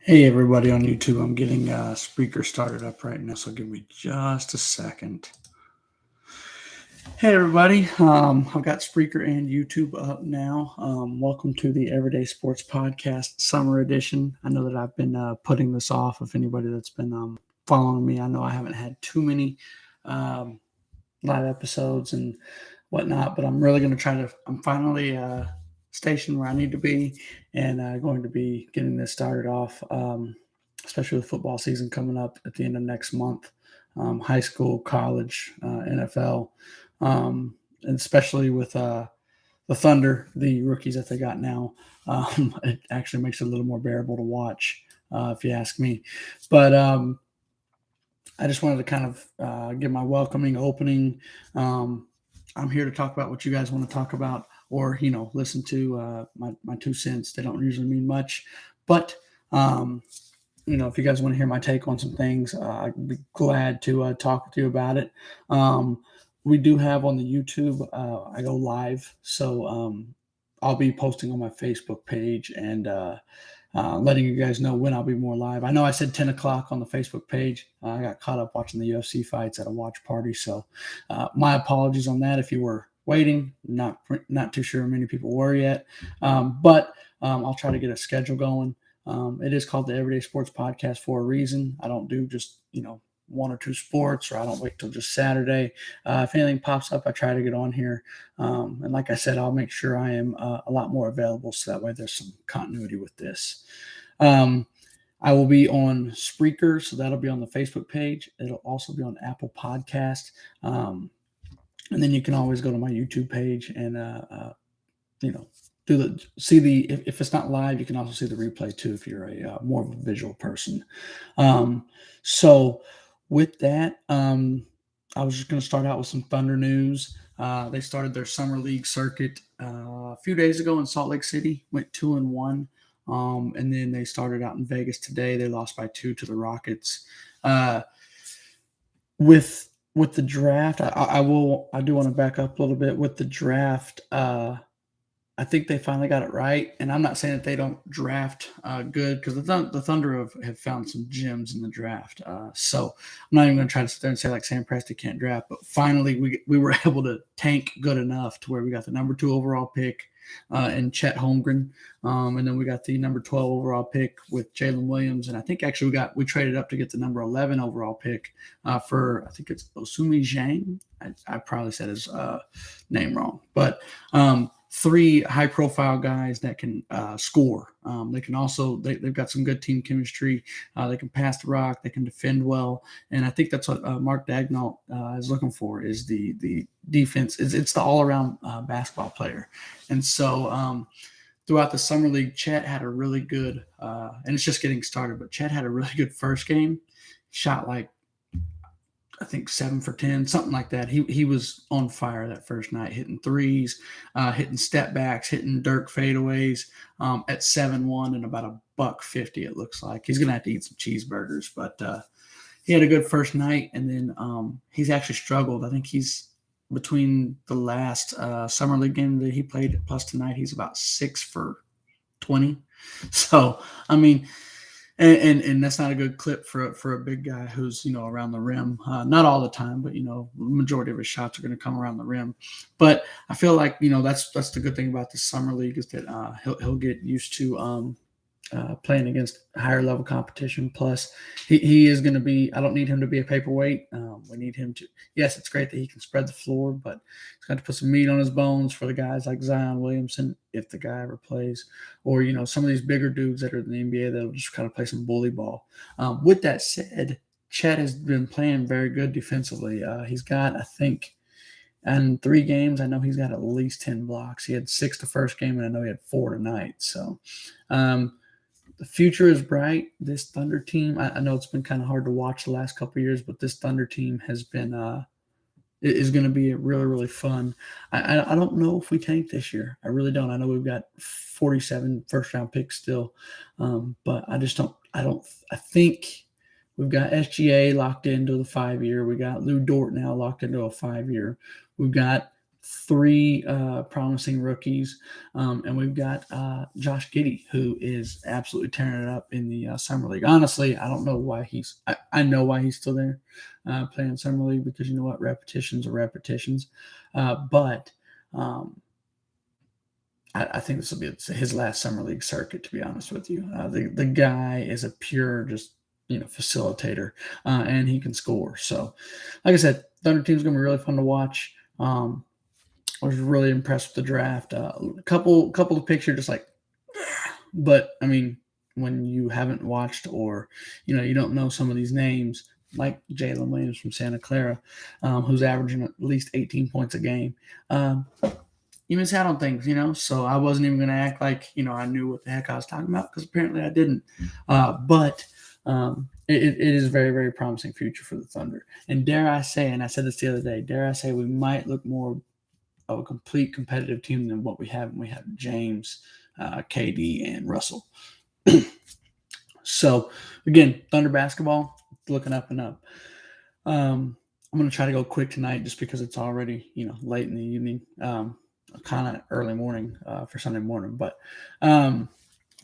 Hey everybody on YouTube, I'm getting Spreaker started up right now, so give me just a second. Hey everybody, I've got Spreaker and YouTube up now. Welcome to the Everyday Sports Podcast Summer Edition. I know that I've been putting this off. If anybody that's been following me, I know I haven't had too many um, live episodes and whatnot, but I'm really going to try to. I'm finally stationed where I need to be, and going to be getting this started off, especially with football season coming up at the end of next month. High school, college, NFL, and especially with the Thunder, the rookies that they got now, it actually makes it a little more bearable to watch, if you ask me. But I just wanted to kind of give my welcoming opening. I'm here to talk about what you guys want to talk about, or listen to my 2 cents. They don't usually mean much, but if you guys want to hear my take on some things, I'd be glad to talk with you about it. We do have on the YouTube. I go live, so I'll be posting on my Facebook page and letting you guys know when I'll be more live. I know I said 10 o'clock on the Facebook page. I got caught up watching the UFC fights at a watch party, so my apologies on that if you were waiting. Not too sure many people were yet, but I'll try to get a schedule going. It is called the Everyday Sports Podcast for a reason. I don't do just one or two sports, or I don't wait till just Saturday. If anything pops up, I try to get on here. And like I said, I'll make sure I am a lot more available, so that way there's some continuity with this. I will be on Spreaker, so that'll be on the Facebook page. It'll also be on Apple Podcast. And then you can always go to my YouTube page and, if it's not live, you can also see the replay too, if you're a more of a visual person. So with that, I was just going to start out with some Thunder news. They started their summer league circuit a few days ago in Salt Lake City, went 2-1. And then they started out in Vegas today. They lost by 2 to the Rockets. With the draft, I do want to back up a little bit with the draft. I think they finally got it right, and I'm not saying that they don't draft good, because the Thunder have found some gems in the draft. So I'm not even going to try to sit there and say like Sam Presti can't draft, but finally we were able to tank good enough to where we got the number 2 overall pick in Chet Holmgren, and then we got the number 12 overall pick with Jalen Williams, and I think actually we traded up to get the number 11 overall pick for, I think it's Osumi Zhang. I probably said his name wrong, but 3 high-profile guys that can score. They can also they've got some good team chemistry. They can pass the rock. They can defend well, and I think that's what Mark Daigneault is looking for, is the defense. It's the all-around basketball player. And so throughout the summer league, Chet had a really good, and it's just getting started, but Chet had a really good first game. Shot like, I think 7 for 10, something like that. He was on fire that first night, hitting threes, hitting step backs, hitting Dirk fadeaways at 7-1 and about $1.50. It looks like he's gonna have to eat some cheeseburgers, but he had a good first night, and then he's actually struggled. I think he's between the last summer league game that he played plus tonight, he's about 6 for 20. So I mean. And that's not a good clip for a big guy who's around the rim. Not all the time, but the majority of his shots are going to come around the rim. But I feel like that's the good thing about the summer league, is that he'll get used to playing against higher level competition. Plus, he is going to be. I don't need him to be a paperweight. We need him to. Yes, it's great that he can spread the floor, but he's got to put some meat on his bones for the guys like Zion Williamson, if the guy ever plays, or some of these bigger dudes that are in the NBA that'll just kind of play some bully ball. With that said, Chet has been playing very good defensively. He's got, I think, in 3 games, I know he's got at least 10 blocks. He had 6 the first game, and I know he had 4 tonight. So. The future is bright. This Thunder team, I know it's been kind of hard to watch the last couple of years, but this Thunder team has been is going to be really, really fun. I don't know if we tank this year. I really don't. I know we've got 47 first-round picks still, but I just don't. I think we've got SGA locked into the 5-year. We got Lou Dort now locked into a 5-year. We've got three promising rookies, and we've got Josh Giddey, who is absolutely tearing it up in the summer league. Honestly, I don't know why I know why he's still there playing summer league, because you know what, repetitions are repetitions. But I think this will be his last summer league circuit. To be honest with you, the guy is a pure just facilitator, and he can score. So, like I said, Thunder team's gonna be really fun to watch. I was really impressed with the draft. A couple of picks, you're just like, but I mean, when you haven't watched, or you don't know some of these names, like Jalen Williams from Santa Clara, who's averaging at least 18 points a game, you miss out on things. So I wasn't even going to act like I knew what the heck I was talking about, because apparently I didn't. But it is a very, very promising future for the Thunder. And dare I say, and I said this the other day, dare I say we might look more of a complete competitive team than what we have. We have James, KD, and Russell. So again, Thunder basketball looking up and up. I'm going to try to go quick tonight, just because it's already late in the evening, kind of early morning for Sunday morning. But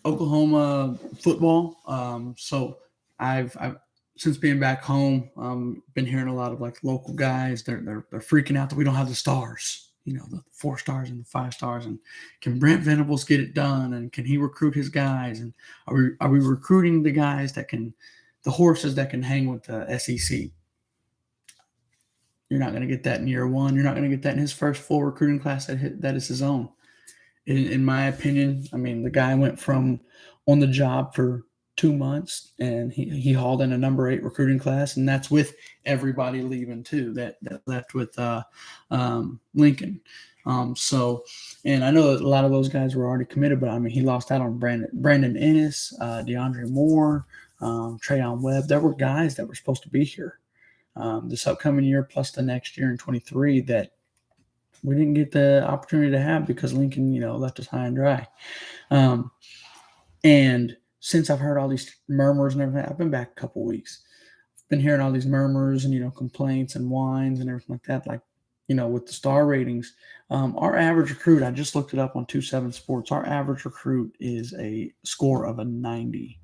Oklahoma football. So I've since being back home, been hearing a lot of like local guys. They're freaking out that we don't have the stars. The 4 stars and the 5 stars, and can Brent Venables get it done? And can he recruit his guys? And are we recruiting the guys the horses that can hang with the SEC? You're not going to get that in year one. You're not going to get that in his first full recruiting class that is his own. In my opinion, I mean, the guy went from on the job for 2 months, and he hauled in a number 8 recruiting class, and that's with everybody leaving too. That left with Lincoln. So, and I know that a lot of those guys were already committed, but I mean, he lost out on Brandon Ennis, DeAndre Moore, Trayon Webb. There were guys that were supposed to be here this upcoming year, plus the next year in 23, that we didn't get the opportunity to have because Lincoln, left us high and dry. And since I've heard all these murmurs and everything, I've been back a couple weeks. I've been hearing all these murmurs and, complaints and whines and everything like that. Like, with the star ratings, our average recruit, I just looked it up on 27 Sports. Our average recruit is a score of a 90.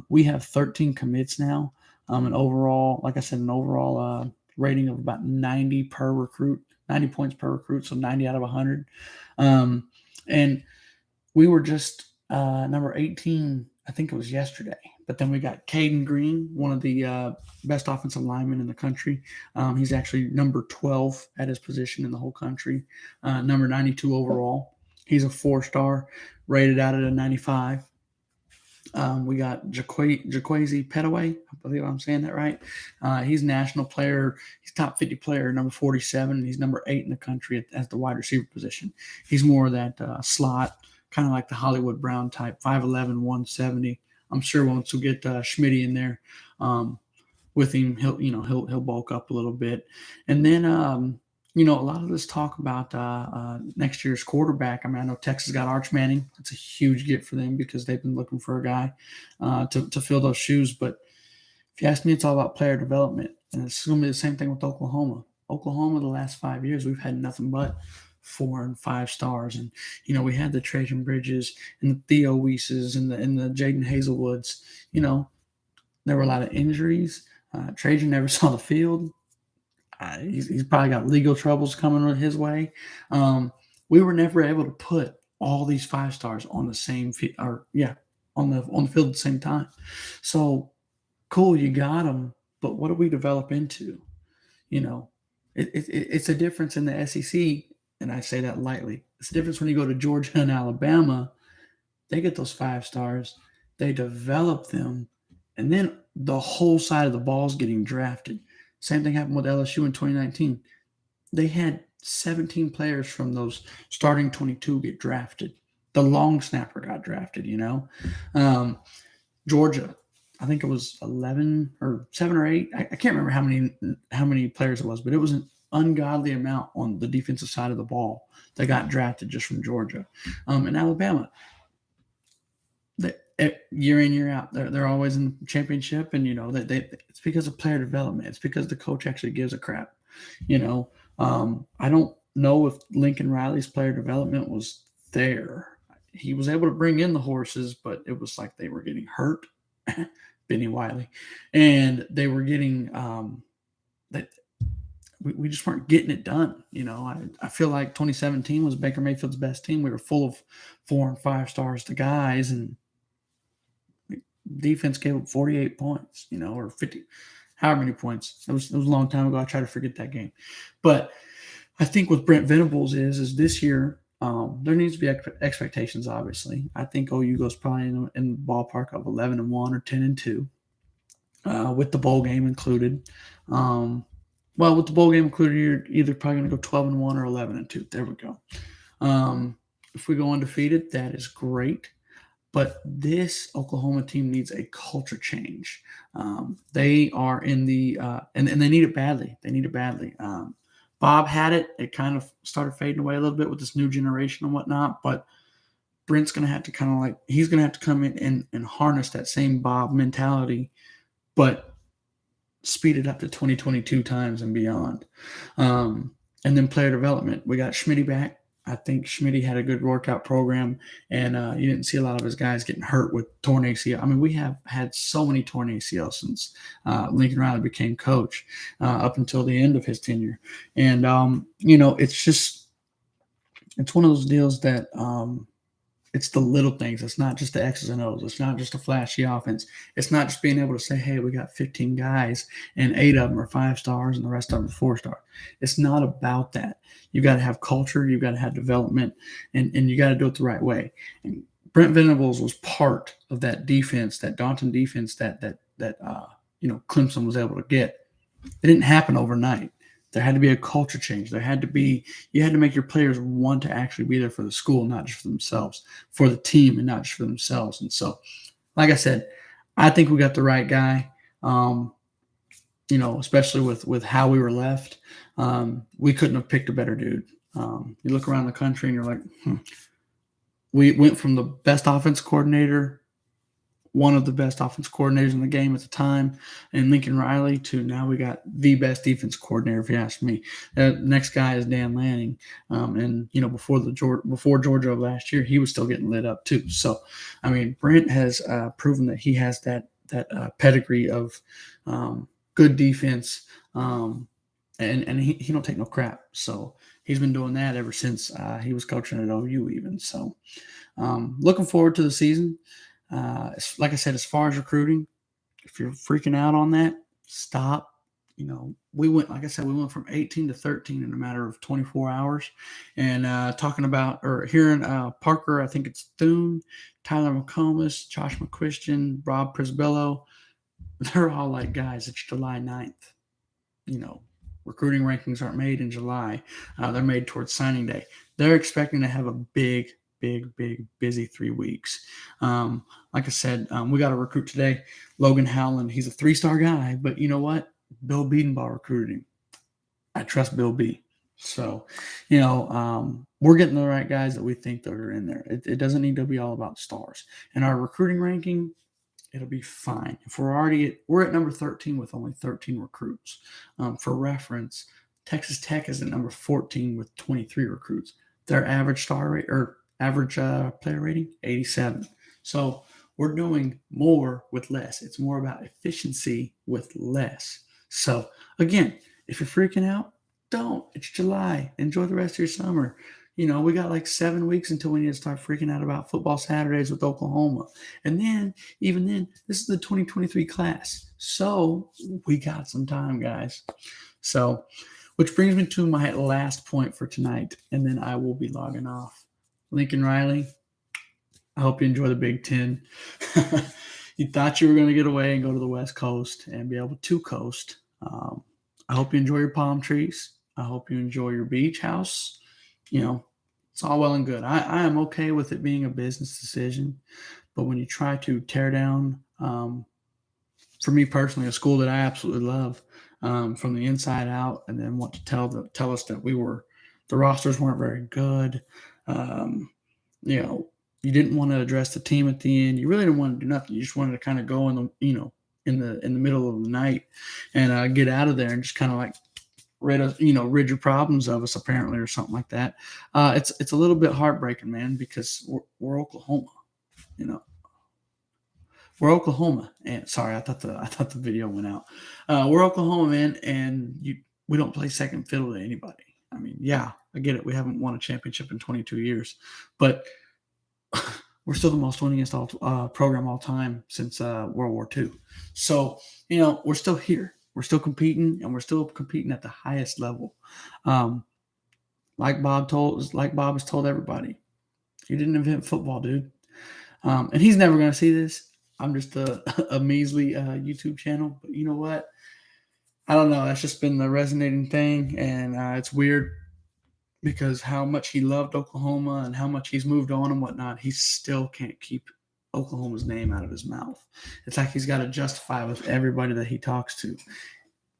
We have 13 commits now. An overall, like I said, rating of about 90 per recruit, 90 points per recruit, so 90 out of 100. And we were just number 18, I think it was yesterday. But then we got Caden Green, one of the best offensive linemen in the country. He's actually number 12 at his position in the whole country, number 92 overall. He's a 4-star, rated out at a 95. We got Jaquazi Petaway. I believe I'm saying that right. He's national player. He's top 50 player, number 47. He's number 8 in the country as the wide receiver position. He's more of that slot, kind of like the Hollywood Brown type, 5'11", 170. I'm sure once we get Schmitty in there with him, he'll bulk up a little bit. And then a lot of this talk about next year's quarterback. I mean, I know Texas got Arch Manning. It's a huge get for them because they've been looking for a guy to fill those shoes. But if you ask me, it's all about player development. And it's going to be the same thing with Oklahoma. Oklahoma, the last 5 years, we've had nothing but 4 and 5 stars. And, we had the Trajan Bridges and the Theo Weises and the Jaden Hazelwoods. There were a lot of injuries. Trajan never saw the field. He's probably got legal troubles coming his way. We were never able to put all these 5 stars on the same field, on the field at the same time. So cool, you got them, but what do we develop into? It's a difference in the SEC, and I say that lightly. It's a difference when you go to Georgia and Alabama. They get those 5 stars, they develop them, and then the whole side of the ball is getting drafted. Same thing happened with LSU in 2019. They had 17 players from those starting 22 get drafted. The long snapper got drafted, Georgia, I think it was 11 or 7 or 8. I can't remember how many players it was, but it was an ungodly amount on the defensive side of the ball that got drafted just from Georgia. In Alabama, year in, year out, they're always in the championship, and it's because of player development. It's because the coach actually gives a crap. I don't know if Lincoln Riley's player development was there. He was able to bring in the horses, but it was like they were getting hurt, Benny Wiley, and they were getting that we just weren't getting it done. I feel like 2017 was Baker Mayfield's best team. We were full of 4 and 5 stars to guys, and defense gave up 48 points, or 50, however many points. It was a long time ago. I try to forget that game, but I think with Brent Venables is this year there needs to be expectations. Obviously, I think OU goes probably in the ballpark of 11-1 or 10-2, with the bowl game included. With the bowl game included, you're either probably going to go 12-1 or 11-2. There we go. If we go undefeated, that is great. But this Oklahoma team needs a culture change. They are in the and they need it badly. They need it badly. Bob had it. It kind of started fading away a little bit with this new generation and whatnot. But Brent's going to have to he's going to have to come in and harness that same Bob mentality, but speed it up to 2022 times and beyond. And then player development. We got Schmitty back. I think Schmitty had a good workout program, and you didn't see a lot of his guys getting hurt with torn ACL. I mean, we have had so many torn ACL since Lincoln Riley became coach up until the end of his tenure. And, it's one of those deals that it's the little things. It's not just the X's and O's. It's not just a flashy offense. It's not just being able to say, hey, we got 15 guys and 8 of them are 5 stars and the rest of them are 4 stars. It's not about that. You got to have culture. You got to have development, and you got to do it the right way. And Brent Venables was part of that defense, that daunting defense that Clemson was able to get. It didn't happen overnight. There had to be a culture change. You had to make your players want to actually be there for the school, not just for themselves, for the team and not just for themselves. And so, like I said, I think we got the right guy, especially with how we were left. We couldn't have picked a better dude. You look around the country and you're like, we went from the best offense coordinator, one of the best offense coordinators in the game at the time, and Lincoln Riley, to now we got the best defense coordinator, if you ask me. Next guy is Dan Lanning. Before Georgia last year, he was still getting lit up too. So, I mean, Brent has proven that he has that pedigree of good defense, and he don't take no crap. So he's been doing that ever since he was coaching at OU even. So looking forward to the season. Like I said, as far as recruiting, if you're freaking out on that, stop. We went from 18 to 13 in a matter of 24 hours. And hearing Parker, I think it's Thune, Tyler McComas, Josh McCuistion, Rob Prisbillo, they're all like, guys, it's July 9th. Recruiting rankings aren't made in July. They're made towards signing day. They're expecting to have a big busy 3 weeks. Like I said, we got a recruit today, Logan Howland. He's a 3-star guy, but you know what? Bill Biedenbaugh recruited him. I trust Bill B. So, we're getting the right guys that we think that are in there. It doesn't need to be all about stars. And our recruiting ranking, it'll be fine. If we're at number 13 with only 13 recruits. For reference, Texas Tech is at number 14 with 23 recruits. Their average star rate or average player rating, 87. So we're doing more with less. It's more about efficiency with less. So again, if you're freaking out, don't. It's July. Enjoy the rest of your summer. We got like 7 weeks until we need to start freaking out about football Saturdays with Oklahoma. And then, even then, this is the 2023 class. So we got some time, guys. So, which brings me to my last point for tonight, and then I will be logging off. Lincoln Riley, I hope you enjoy the Big Ten. You thought you were going to get away and go to the West Coast and be able to coast. I hope you enjoy your palm trees. I hope you enjoy your beach house. It's all well and good. I am okay with it being a business decision, but when you try to tear down, for me personally, a school that I absolutely love, from the inside out, and then want to tell us that the rosters weren't very good. You didn't want to address the team at the end. You really didn't want to do nothing. You just wanted to kind of go in the middle of the night and get out of there and just kind of like rid your problems of us apparently or something like that. It's a little bit heartbreaking, man, because we're Oklahoma, you know. We're Oklahoma, and sorry, I thought the video went out. We're Oklahoma, man, and we don't play second fiddle to anybody. I mean, yeah, I get it. We haven't won a championship in 22 years, but we're still the most winningest program all time since World War II. So we're still here. We're still competing, and we're still competing at the highest level. Um, like Bob has told everybody, you didn't invent football, dude. And he's never going to see this. I'm just a measly YouTube channel, but you know what? I don't know. That's just been the resonating thing, and it's weird because how much he loved Oklahoma and how much he's moved on and whatnot, he still can't keep Oklahoma's name out of his mouth. It's like he's got to justify with everybody that he talks to.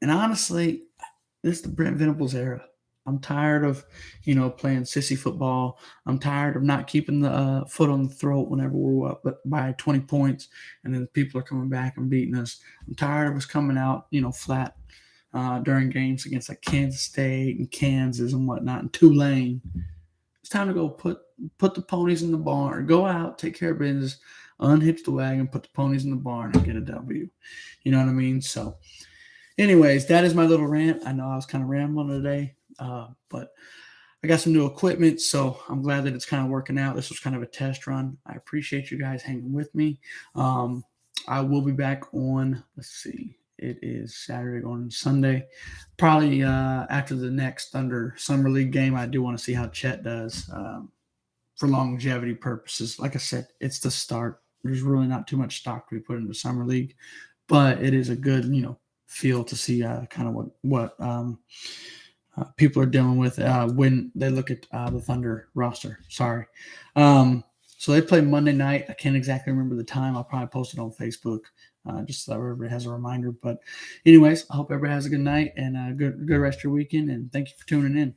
And honestly, this is the Brent Venables era. I'm tired of, playing sissy football. I'm tired of not keeping the foot on the throat whenever we're up by 20 points, and then people are coming back and beating us. I'm tired of us coming out, flat during games against like Kansas State and Kansas and whatnot, and Tulane. It's time to go put the ponies in the barn. Go out, take care of business, unhitch the wagon, put the ponies in the barn, and get a W. You know what I mean? So, anyways, that is my little rant. I know I was kind of rambling today, but I got some new equipment, so I'm glad that it's kind of working out. This was kind of a test run. I appreciate you guys hanging with me. I will be back on, let's see, it is Saturday going Sunday. Probably after the next Thunder Summer League game, I do want to see how Chet does for longevity purposes. Like I said, it's the start. There's really not too much stock to be put into Summer League, but it is a good, feel to see kind of what people are dealing with when they look at the Thunder roster. Sorry. So they play Monday night. I can't exactly remember the time. I'll probably post it on Facebook just so everybody has a reminder. But anyways, I hope everybody has a good night and a good rest of your weekend. And thank you for tuning in.